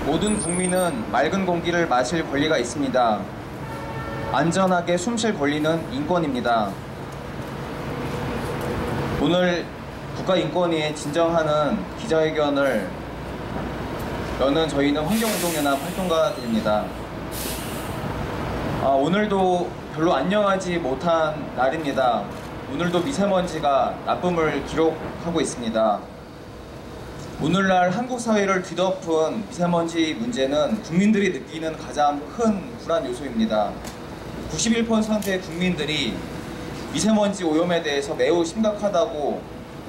모든 국민은 맑은 공기를 마실 권리가 있습니다. 안전하게 숨 쉴 권리는 인권입니다. 오늘 국가인권위에 진정하는 기자회견을 여는 저희는 환경운동연합 활동가들입니다. 오늘도 별로 안녕하지 못한 날입니다. 오늘도 미세먼지가 나쁨을 기록하고 있습니다. 오늘날 한국 사회를 뒤덮은 미세먼지 문제는 국민들이 느끼는 가장 큰 불안 요소입니다. 91%의 국민들이 미세먼지 오염에 대해서 매우 심각하다고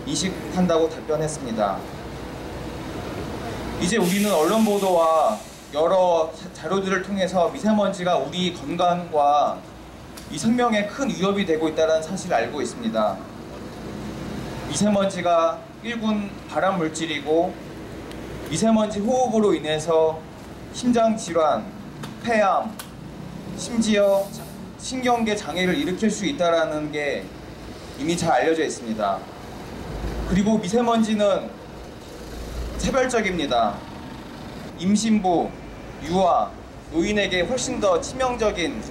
인식한다고 답변했습니다. 이제 우리는 언론 보도와 여러 자료들을 통해서 미세먼지가 우리 건강과 이 생명에 큰 위협이 되고 있다는 사실을 알고 있습니다. 미세먼지가 1군 발암 물질이고 미세먼지 호흡으로 인해서 심장질환, 폐암, 심지어 신경계 장애를 일으킬 수 있다는 게 이미 잘 알려져 있습니다. 그리고 미세먼지는 차별적입니다. 임신부, 유아, 노인에게 훨씬 더 치명적인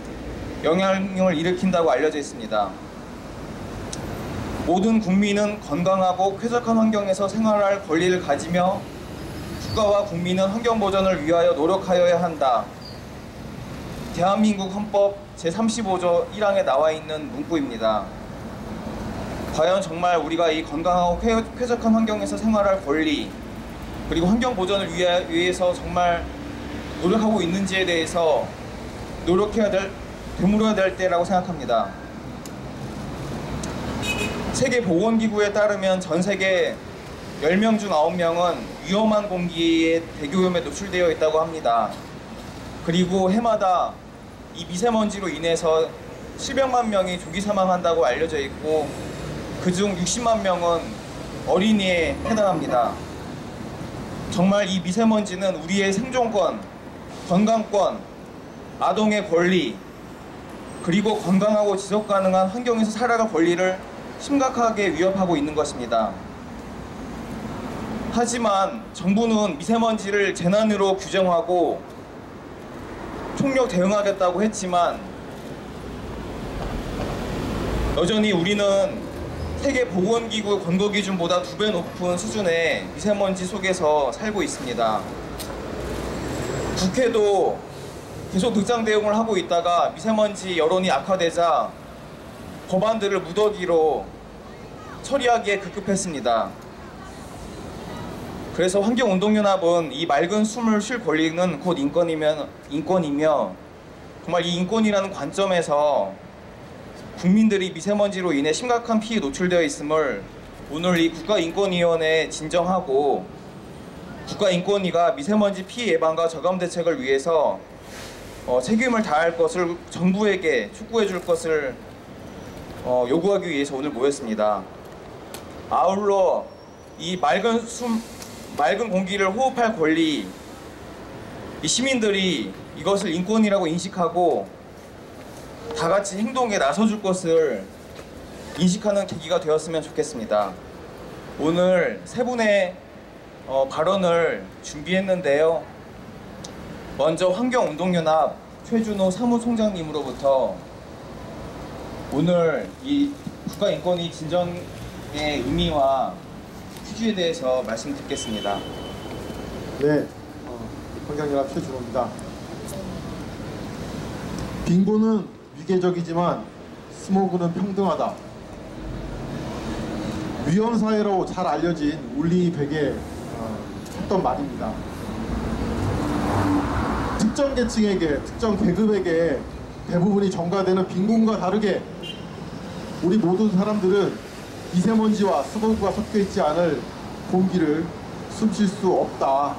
영향을 일으킨다고 알려져 있습니다. 모든 국민은 건강하고 쾌적한 환경에서 생활할 권리를 가지며 국가와 국민은 환경 보전을 위하여 노력하여야 한다. 대한민국 헌법 제35조 1항에 나와 있는 문구입니다. 과연 정말 우리가 이 건강하고 쾌적한 환경에서 생활할 권리 그리고 환경 보전을 위해서 정말 노력하고 있는지에 대해서 되물어야 될 때라고 생각합니다. 세계보건기구에 따르면 전 세계 10명 중 9명은 위험한 공기에 대기오염에 노출되어 있다고 합니다. 그리고 해마다 이 미세먼지로 인해서 700만 명이 조기 사망한다고 알려져 있고 그중 60만 명은 어린이에 해당합니다. 정말 이 미세먼지는 우리의 생존권, 건강권, 아동의 권리, 그리고 건강하고 지속가능한 환경에서 살아갈 권리를 심각하게 위협하고 있는 것입니다. 하지만 정부는 미세먼지를 재난으로 규정하고 총력 대응하겠다고 했지만 여전히 우리는 세계보건기구 권고기준보다 2배 높은 수준의 미세먼지 속에서 살고 있습니다. 국회도 계속 늑장 대응을 하고 있다가 미세먼지 여론이 악화되자 법안들을 무더기로 처리하기에 급급했습니다. 그래서 환경운동연합은 이 맑은 숨을 쉴 권리는 곧 인권이며 정말 이 인권이라는 관점에서 국민들이 미세먼지로 인해 심각한 피해에 노출되어 있음을 오늘 이 국가인권위원회에 진정하고 국가인권위가 미세먼지 피해 예방과 저감 대책을 위해서 책임을 다할 것을 정부에게 촉구해 줄 것을 요구하기 위해서 오늘 모였습니다. 아울러 이 맑은 공기를 호흡할 권리, 이 시민들이 이것을 인권이라고 인식하고 다 같이 행동에 나서줄 것을 인식하는 계기가 되었으면 좋겠습니다. 오늘 세 분의 발언을 준비했는데요. 먼저 환경운동연합 최준호 사무총장님으로부터 오늘 이 국가인권위 진정의 의미와 취지에 대해서 말씀 듣겠습니다. 네, 환경연합 최준호입니다. 빙고는 위계적이지만 스모그는 평등하다. 위험사회로 잘 알려진 울리 백의 했던 말입니다. 특정 계층에게, 특정 계급에게 대부분이 전가되는 빈곤과 다르게 우리 모든 사람들은 미세먼지와 스모그가 섞여있지 않을 공기를 숨쉴 수 없다.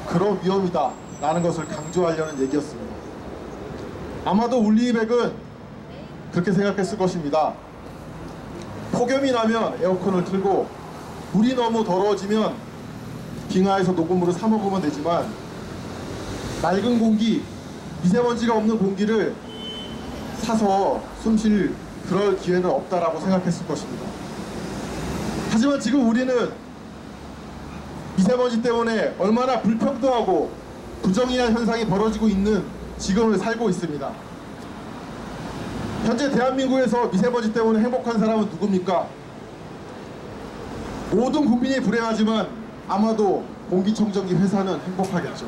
그런 위험이다 라는 것을 강조하려는 얘기였습니다. 아마도 울리백은 그렇게 생각했을 것입니다. 폭염이 나면 에어컨을 틀고 물이 너무 더러워지면 빙하에서 녹음물을 사 먹으면 되지만 맑은 공기, 미세먼지가 없는 공기를 사서 숨쉴 그럴 기회는 없다라고 생각했을 것입니다. 하지만 지금 우리는 미세먼지 때문에 얼마나 불평등하고 부정의한 현상이 벌어지고 있는 지금을 살고 있습니다. 현재 대한민국에서 미세먼지 때문에 행복한 사람은 누굽니까? 모든 국민이 불행하지만 아마도 공기청정기 회사는 행복하겠죠.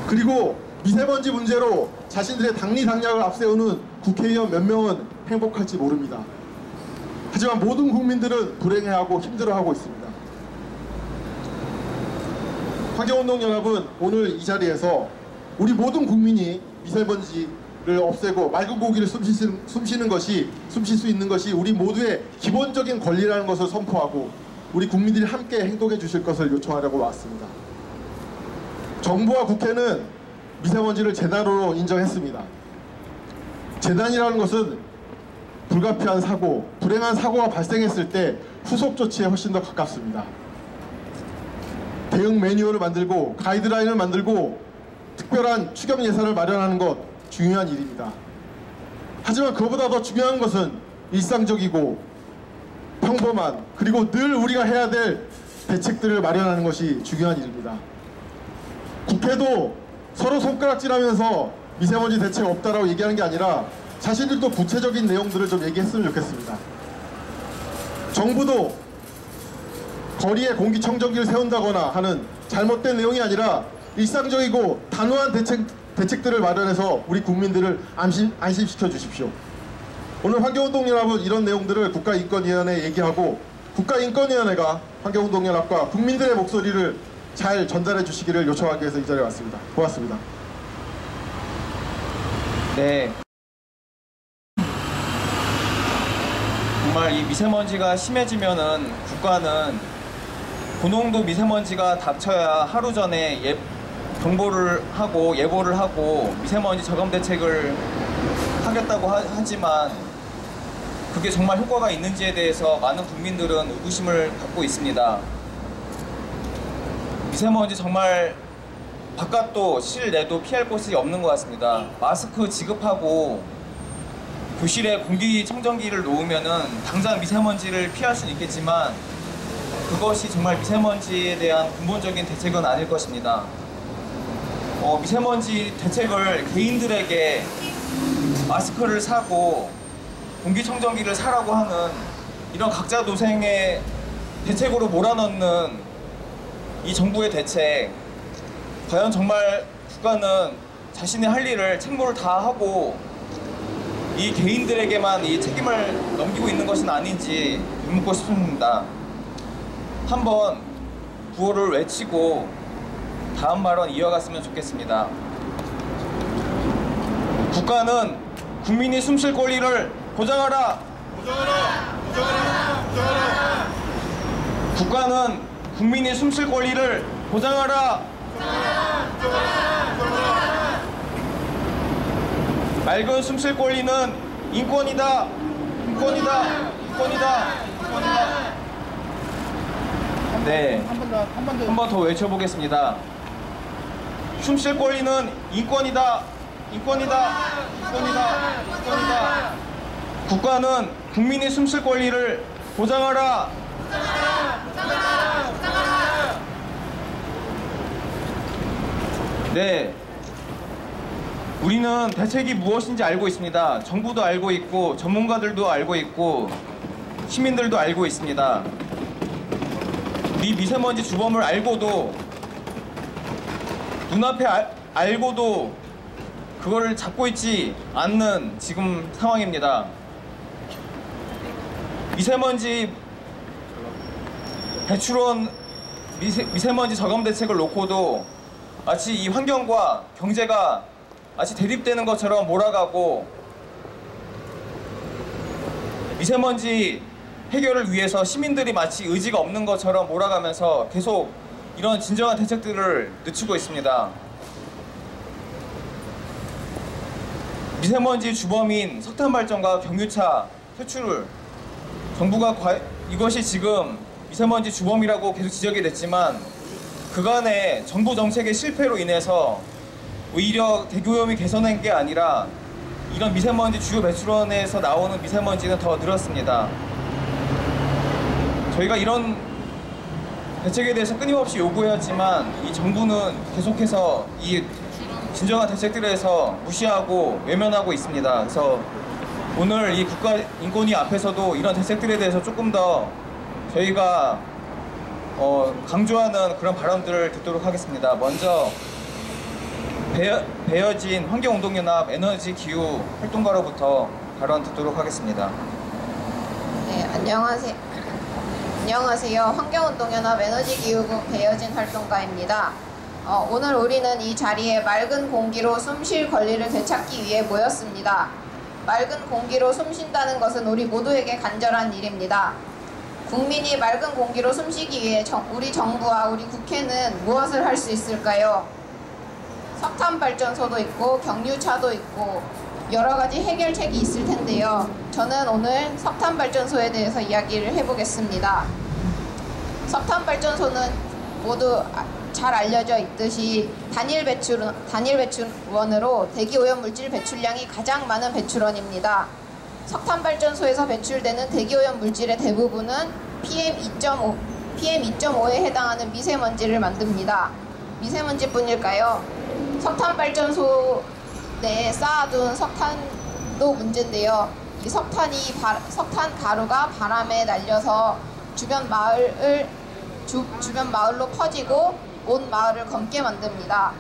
그리고 미세먼지 문제로 자신들의 당리당략을 앞세우는 국회의원 몇 명은 행복할지 모릅니다. 하지만 모든 국민들은 불행해하고 힘들어하고 있습니다. 환경운동연합은 오늘 이 자리에서 우리 모든 국민이 미세먼지를 없애고 맑은 공기를 숨쉴 수 있는 것이 우리 모두의 기본적인 권리라는 것을 선포하고 우리 국민들이 함께 행동해 주실 것을 요청하려고 왔습니다. 정부와 국회는 미세먼지를 재난으로 인정했습니다. 재난이라는 것은 불가피한 사고, 불행한 사고가 발생했을 때 후속 조치에 훨씬 더 가깝습니다. 대응 매뉴얼을 만들고 가이드라인을 만들고 특별한 추경 예산을 마련하는 것 중요한 일입니다. 하지만 그보다 더 중요한 것은 일상적이고 평범한 그리고 늘 우리가 해야 될 대책들을 마련하는 것이 중요한 일입니다. 국회도 서로 손가락질하면서 미세먼지 대책 없다라고 얘기하는 게 아니라 자신들도 구체적인 내용들을 좀 얘기했으면 좋겠습니다. 정부도 거리에 공기청정기를 세운다거나 하는 잘못된 내용이 아니라 일상적이고 단호한 대책들을 마련해서 우리 국민들을 안심시켜 주십시오. 오늘 환경운동연합은 이런 내용들을 국가인권위원회에 얘기하고 국가인권위원회가 환경운동연합과 국민들의 목소리를 잘 전달해 주시기를 요청하기 위해서 이 자리에 왔습니다. 고맙습니다. 네. 정말 이 미세먼지가 심해지면은 국가는 고농도 미세먼지가 닥쳐야 하루 전에 경보를 하고 예보를 하고 미세먼지 저감 대책을 하겠다고 하지만 그게 정말 효과가 있는지에 대해서 많은 국민들은 의구심을 갖고 있습니다. 미세먼지 정말 바깥도 실내도 피할 곳이 없는 것 같습니다. 마스크 지급하고 교실에 공기청정기를 놓으면은 당장 미세먼지를 피할 수는 있겠지만 그것이 정말 미세먼지에 대한 근본적인 대책은 아닐 것입니다. 미세먼지 대책을 개인들에게 마스크를 사고 공기청정기를 사라고 하는 이런 각자 노생의 대책으로 몰아넣는 이 정부의 대책, 과연 정말 국가는 자신의 할 일을 책무를 다하고 이 개인들에게만 이 책임을 넘기고 있는 것은 아닌지 묻고 싶습니다. 한번 구호를 외치고 다음 발언 이어갔으면 좋겠습니다. 국가는 국민이 숨쉴 권리를 보장하라! 보장하라! 보장하라! 보장하라! 국가는 국민이 숨쉴 권리를 보장하라! 보장하라! 보장하라! 보장하라! 맑은 숨쉴 권리는 인권이다! 인권이다! 인권이다! 인권이다! 네, 한 번 더 외쳐보겠습니다. 숨쉴 권리는 인권이다! 인권이다! 인권이다! 인권이다! 국가는 국민이 숨쉴 권리를 보장하라! 보장하라! 보장하라! 보장하라! 네, 우리는 대책이 무엇인지 알고 있습니다. 정부도 알고 있고 전문가들도 알고 있고 시민들도 알고 있습니다. 우리 미세먼지 주범을 알고도 눈앞에 알고도 그거를 잡고 있지 않는 지금 상황입니다. 미세먼지 배출원 미세먼지 저감 대책을 놓고도 마치 이 환경과 경제가 마치 대립되는 것처럼 몰아가고 미세먼지 해결을 위해서 시민들이 마치 의지가 없는 것처럼 몰아가면서 계속 이런 진정한 대책들을 늦추고 있습니다. 미세먼지 주범인 석탄 발전과 경유차 퇴출, 정부가 이것이 지금 미세먼지 주범이라고 계속 지적이 됐지만 그간의 정부 정책의 실패로 인해서 오히려 대기오염이 개선한 게 아니라 이런 미세먼지 주요 배출원에서 나오는 미세먼지는 더 늘었습니다. 저희가 이런 대책에 대해서 끊임없이 요구해왔지만 이 정부는 계속해서 이 진정한 대책들에 대해서 무시하고 외면하고 있습니다. 그래서 오늘 이 국가인권위 앞에서도 이런 대책들에 대해서 조금 더 저희가 강조하는 그런 발언들을 듣도록 하겠습니다. 먼저 배여진 환경운동연합 에너지기후 활동가로부터 발언 듣도록 하겠습니다. 네, 안녕하세요. 환경운동연합 에너지기후국 배여진 활동가입니다. 오늘 우리는 이 자리에 맑은 공기로 숨 쉴 권리를 되찾기 위해 모였습니다. 맑은 공기로 숨 쉰다는 것은 우리 모두에게 간절한 일입니다. 국민이 맑은 공기로 숨쉬기 위해 우리 정부와 우리 국회는 무엇을 할 수 있을까요? 석탄발전소도 있고 경유차도 있고 여러 가지 해결책이 있을 텐데요. 저는 오늘 석탄발전소에 대해서 이야기를 해보겠습니다. 석탄발전소는 모두 잘 알려져 있듯이 단일 배출원으로 대기오염 물질 배출량이 가장 많은 배출원입니다. 석탄발전소에서 배출되는 대기오염 물질의 대부분은 PM2.5에 해당하는 미세먼지를 만듭니다. 미세먼지뿐일까요? 석탄발전소 내에 쌓아둔 석탄도 문제인데요. 이 석탄 가루가 바람에 날려서 주변 마을로 퍼지고 온 마을을 검게 만듭니다.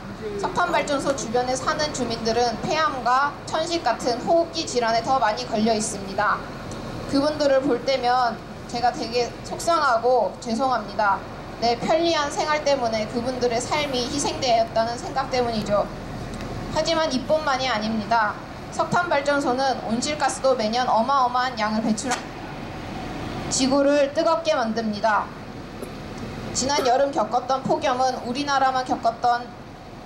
석탄발전소 주변에 사는 주민들은 폐암과 천식 같은 호흡기 질환에 더 많이 걸려 있습니다. 그분들을 볼 때면 제가 되게 속상하고 죄송합니다. 내 편리한 생활 때문에 그분들의 삶이 희생되었다는 생각 때문이죠. 하지만 이뿐만이 아닙니다. 석탄발전소는 온실가스도 매년 어마어마한 양을 배출합니다. 지구를 뜨겁게 만듭니다. 지난 여름 겪었던 폭염은 우리나라만 겪었던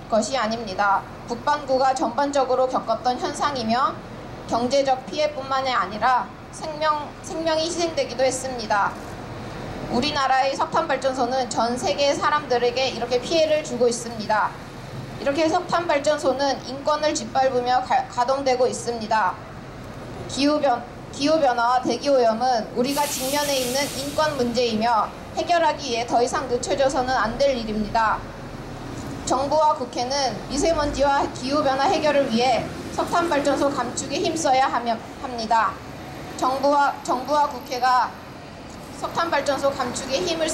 것이 아닙니다. 북반구가 전반적으로 겪었던 현상이며 경제적 피해뿐만이 아니라 생명이 희생되기도 했습니다. 우리나라의 석탄발전소는 전 세계 사람들에게 이렇게 피해를 주고 있습니다. 이렇게 석탄발전소는 인권을 짓밟으며 가동되고 있습니다. 기후변화와 대기오염은 우리가 직면해 있는 인권 문제이며 해결하기 위해 더 이상 늦춰져서는 안 될 일입니다. 정부와 국회는 미세먼지와 기후변화 해결을 위해 석탄발전소 감축에 힘써야 합니다. 정부와 국회가 석탄발전소 감축에 힘을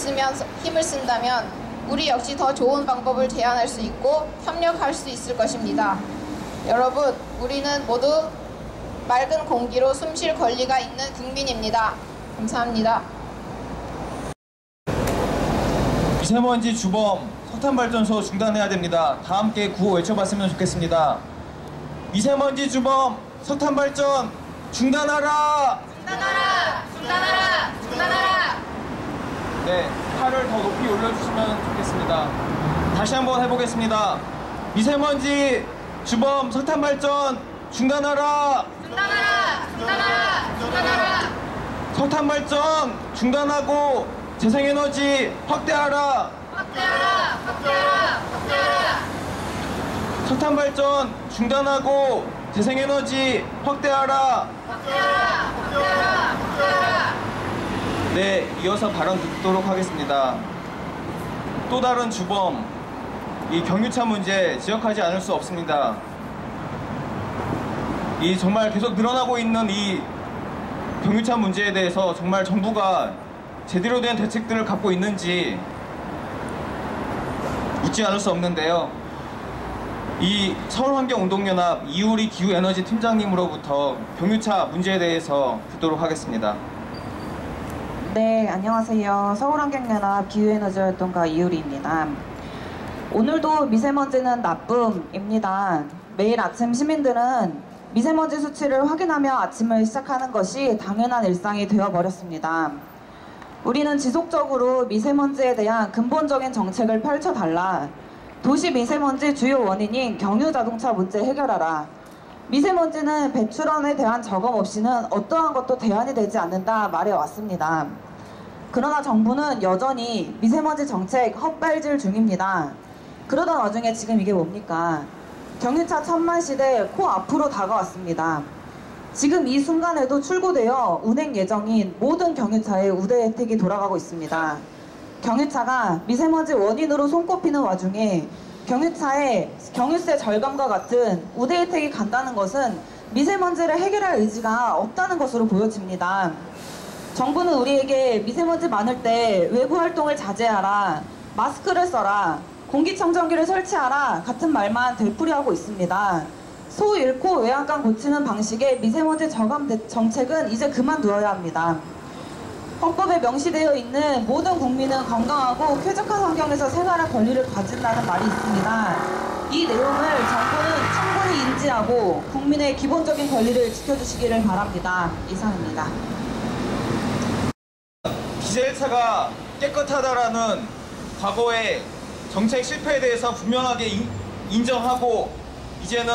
쓴다면 우리 역시 더 좋은 방법을 제안할 수 있고 협력할 수 있을 것입니다. 여러분, 우리는 모두 맑은 공기로 숨 쉴 권리가 있는 국민입니다. 감사합니다. 미세먼지 주범 석탄발전소 중단해야 됩니다. 다 함께 구호 외쳐봤으면 좋겠습니다. 미세먼지 주범 석탄발전 중단하라! 중단하라! 중단하라! 중단하라! 네, 팔을 더 높이 올려주시면 좋겠습니다. 다시 한번 해보겠습니다. 미세먼지 주범 석탄발전 중단하라! 중단하라! 중단하라! 중단하라! 석탄발전 중단하고 재생에너지 확대하라! 확대하라! 확대하라! 확대하라! 석탄발전 중단하고 재생에너지 확대하라! 확대하라! 확대하라! 확대하라! 네, 이어서 발언 듣도록 하겠습니다. 또 다른 주범, 이 경유차 문제 지적하지 않을 수 없습니다. 이 정말 계속 늘어나고 있는 이 경유차 문제에 대해서 정말 정부가 제대로 된 대책들을 갖고 있는지 묻지 않을 수 없는데요. 이 서울환경운동연합 이우리 기후에너지 팀장님으로부터 경유차 문제에 대해서 듣도록 하겠습니다. 네, 안녕하세요. 서울환경연합 기후에너지 활동가 이유리입니다. 오늘도 미세먼지는 나쁨입니다. 매일 아침 시민들은 미세먼지 수치를 확인하며 아침을 시작하는 것이 당연한 일상이 되어버렸습니다. 우리는 지속적으로 미세먼지에 대한 근본적인 정책을 펼쳐달라. 도시 미세먼지 주요 원인인 경유자동차 문제 해결하라. 미세먼지는 배출원에 대한 점검 없이는 어떠한 것도 대안이 되지 않는다 말해왔습니다. 그러나 정부는 여전히 미세먼지 정책 헛발질 중입니다. 그러던 와중에 지금 이게 뭡니까? 경유차 1000만 시대 코앞으로 다가왔습니다. 지금 이 순간에도 출고되어 운행 예정인 모든 경유차에 우대 혜택이 돌아가고 있습니다. 경유차가 미세먼지 원인으로 손꼽히는 와중에 경유세 절감과 같은 우대 혜택이 간다는 것은 미세먼지를 해결할 의지가 없다는 것으로 보여집니다. 정부는 우리에게 미세먼지 많을 때 외부 활동을 자제하라, 마스크를 써라, 공기청정기를 설치하라 같은 말만 되풀이하고 있습니다. 소 잃고 외양간 고치는 방식의 미세먼지 저감 정책은 이제 그만두어야 합니다. 헌법에 명시되어 있는 모든 국민은 건강하고 쾌적한 환경에서 생활할 권리를 가진다는 말이 있습니다. 이 내용을 정부는 충분히 인지하고 국민의 기본적인 권리를 지켜주시기를 바랍니다. 이상입니다. 디젤차가 깨끗하다라는 과거의 정책 실패에 대해서 분명하게 인정하고 이제는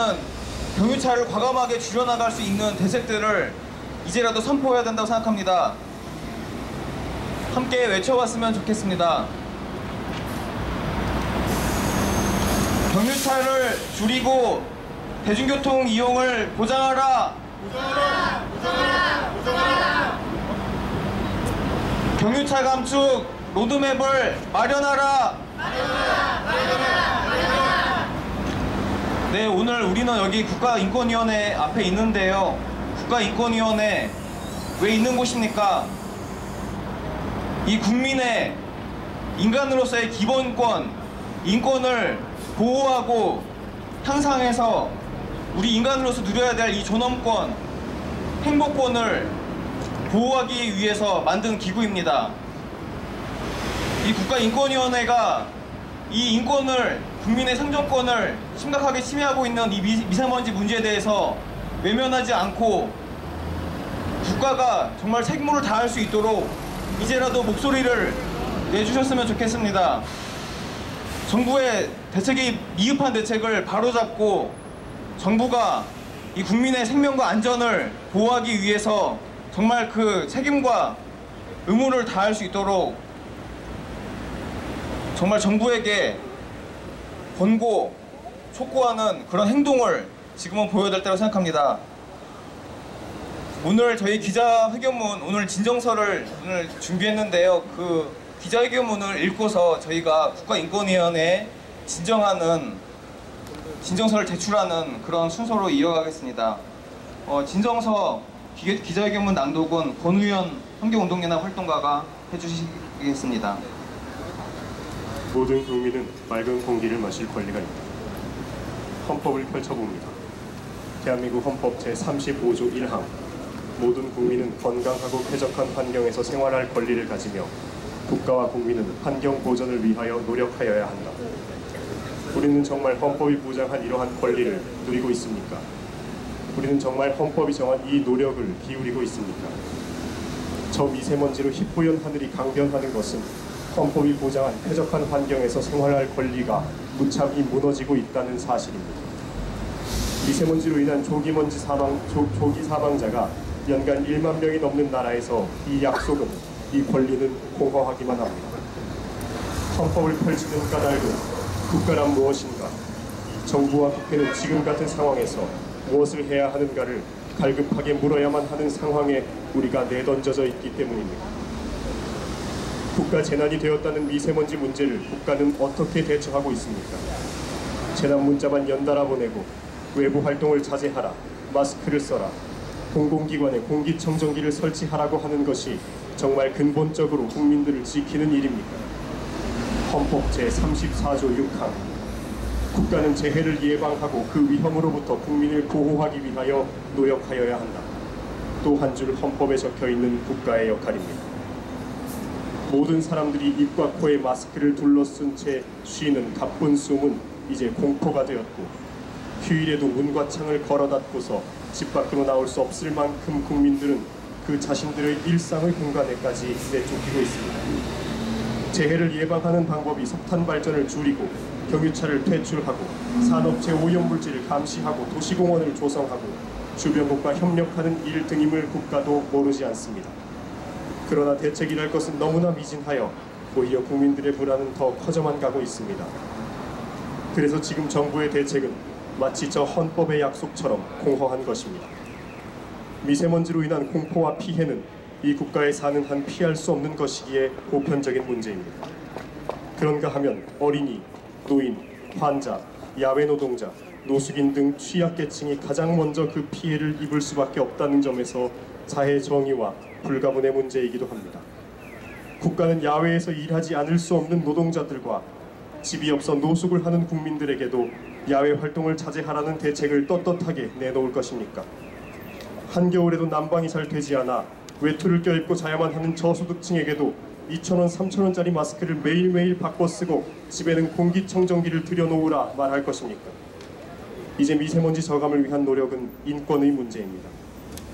경유차를 과감하게 줄여나갈 수 있는 대책들을 이제라도 선포해야 된다고 생각합니다. 함께 외쳐봤으면 좋겠습니다. 경유차를 줄이고 대중교통 이용을 보장하라. 경유차 감축 로드맵을 마련하라. 네, 오늘 우리는 여기 국가인권위원회 앞에 있는데요. 국가인권위원회 왜 있는 곳입니까? 이 국민의 인간으로서의 기본권, 인권을 보호하고 향상해서 우리 인간으로서 누려야 될 이 존엄권, 행복권을 보호하기 위해서 만든 기구입니다. 이 국가인권위원회가 이 인권을, 국민의 생존권을 심각하게 침해하고 있는 이 미세먼지 문제에 대해서 외면하지 않고 국가가 정말 책무를 다할 수 있도록 이제라도 목소리를 내주셨으면 좋겠습니다. 정부의 대책이 미흡한 대책을 바로잡고 정부가 이 국민의 생명과 안전을 보호하기 위해서 정말 그 책임과 의무를 다할 수 있도록 정말 정부에게 권고, 촉구하는 그런 행동을 지금은 보여야 될 때라고 생각합니다. 오늘 저희 기자회견문, 오늘 진정서를 오늘 준비했는데요. 그 기자회견문을 읽고서 저희가 국가인권위원회에 진정서를 제출하는 그런 순서로 이어가겠습니다. 진정서 기자회견문 낭독은 권우현 환경운동연합 활동가가 해주시겠습니다. 모든 국민은 맑은 공기를 마실 권리가 있다. 헌법을 펼쳐봅니다. 대한민국 헌법 제35조 1항 모든 국민은 건강하고 쾌적한 환경에서 생활할 권리를 가지며 국가와 국민은 환경 보전을 위하여 노력하여야 한다. 우리는 정말 헌법이 보장한 이러한 권리를 누리고 있습니까? 우리는 정말 헌법이 정한 이 노력을 기울이고 있습니까? 저 미세먼지로 희뿌연 하늘이 강변하는 것은 헌법이 보장한 쾌적한 환경에서 생활할 권리가 무참히 무너지고 있다는 사실입니다. 미세먼지로 인한 조기 사망자가 연간 1만 명이 넘는 나라에서 이 약속은, 이 권리는 공허하기만 합니다. 헌법을 펼치는 까닭은 국가란 무엇인가? 정부와 국회는 지금 같은 상황에서 무엇을 해야 하는가를 갈급하게 물어야만 하는 상황에 우리가 내던져져 있기 때문입니다. 국가 재난이 되었다는 미세먼지 문제를 국가는 어떻게 대처하고 있습니까? 재난 문자만 연달아 보내고 외부 활동을 자제하라, 마스크를 써라, 공공기관에 공기청정기를 설치하라고 하는 것이 정말 근본적으로 국민들을 지키는 일입니까? 헌법 제34조 6항 국가는 재해를 예방하고 그 위험으로부터 국민을 보호하기 위하여 노력하여야 한다. 또 한 줄 헌법에 적혀있는 국가의 역할입니다. 모든 사람들이 입과 코에 마스크를 둘러쓴 채 쉬는 가쁜 숨은 이제 공포가 되었고 휴일에도 문과 창을 걸어 닫고서 집 밖으로 나올 수 없을 만큼 국민들은 그 자신들의 일상의 공간에까지 내쫓기고 있습니다. 재해를 예방하는 방법이 석탄 발전을 줄이고 경유차를 퇴출하고 산업체 오염물질을 감시하고 도시공원을 조성하고 주변국과 협력하는 일 등임을 국가도 모르지 않습니다. 그러나 대책이랄 것은 너무나 미진하여 오히려 국민들의 불안은 더 커져만 가고 있습니다. 그래서 지금 정부의 대책은 마치 저 헌법의 약속처럼 공허한 것입니다. 미세먼지로 인한 공포와 피해는 이 국가에 사는 한 피할 수 없는 것이기에 보편적인 문제입니다. 그런가 하면 어린이, 노인, 환자, 야외 노동자, 노숙인 등 취약계층이 가장 먼저 그 피해를 입을 수밖에 없다는 점에서 사회 정의와 불가분의 문제이기도 합니다. 국가는 야외에서 일하지 않을 수 없는 노동자들과 집이 없어 노숙을 하는 국민들에게도 야외 활동을 자제하라는 대책을 떳떳하게 내놓을 것입니까? 한겨울에도 난방이 잘 되지 않아 외투를 껴입고 자야만 하는 저소득층에게도 2,000원, 3,000원짜리 마스크를 매일매일 바꿔 쓰고 집에는 공기청정기를 들여놓으라 말할 것입니까? 이제 미세먼지 저감을 위한 노력은 인권의 문제입니다.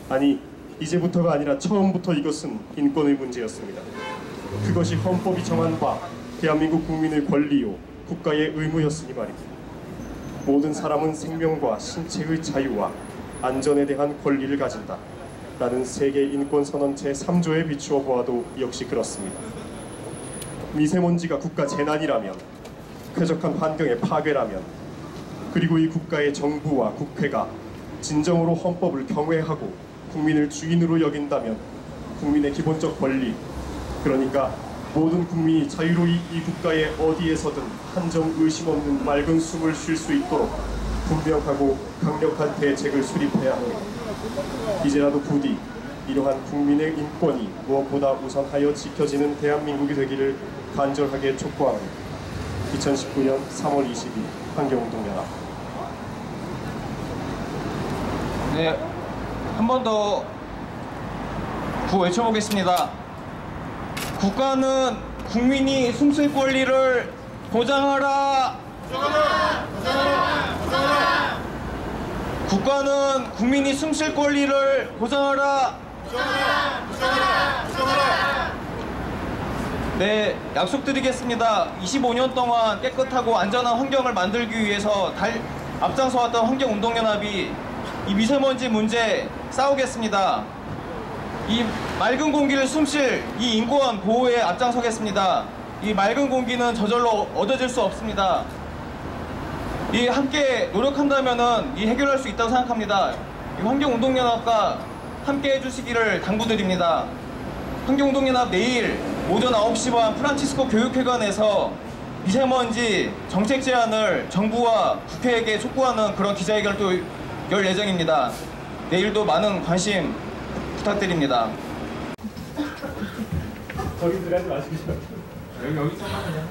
아니, 이제부터가 아니라 처음부터 이것은 인권의 문제였습니다. 그것이 헌법이 정한 바 대한민국 국민의 권리요 국가의 의무였으니 말입니다. 모든 사람은 생명과 신체의 자유와 안전에 대한 권리를 가진다 라는 세계 인권선언 제3조에 비추어 보아도 역시 그렇습니다. 미세먼지가 국가 재난이라면, 쾌적한 환경의 파괴라면, 그리고 이 국가의 정부와 국회가 진정으로 헌법을 경외하고 국민을 주인으로 여긴다면 국민의 기본적 권리, 그러니까 모든 국민이 자유로이 이 국가의 어디에서든 한 점 의심 없는 맑은 숨을 쉴 수 있도록 분명하고 강력한 대책을 수립해야 합니다. 이제라도 부디 이러한 국민의 인권이 무엇보다 우선하여 지켜지는 대한민국이 되기를 간절하게 촉구합니다. 2019년 3월 20일 환경운동연합. 네, 한 번 더 구호 외쳐보겠습니다. 국가는 국민이 숨쉴 권리를 보장하라. 국가는 국민이 숨쉴 권리를 보장하라. 네, 약속드리겠습니다. 25년 동안 깨끗하고 안전한 환경을 만들기 위해서 앞장서왔던 환경운동연합이 이 미세먼지 문제 싸우겠습니다. 이 맑은 공기를 숨쉴 이 인권 보호에 앞장서겠습니다. 이 맑은 공기는 저절로 얻어질 수 없습니다. 이 함께 노력한다면은 이 해결할 수 있다고 생각합니다. 이 환경운동연합과 함께 해주시기를 당부드립니다. 환경운동연합 내일 오전 9시 반 프란치스코 교육회관에서 미세먼지 정책 제안을 정부와 국회에게 촉구하는 그런 기자회견을 또 열 예정입니다. 내일도 많은 관심 부탁드립니다. 저기 들어가지 마시죠. 여기서만 그냥.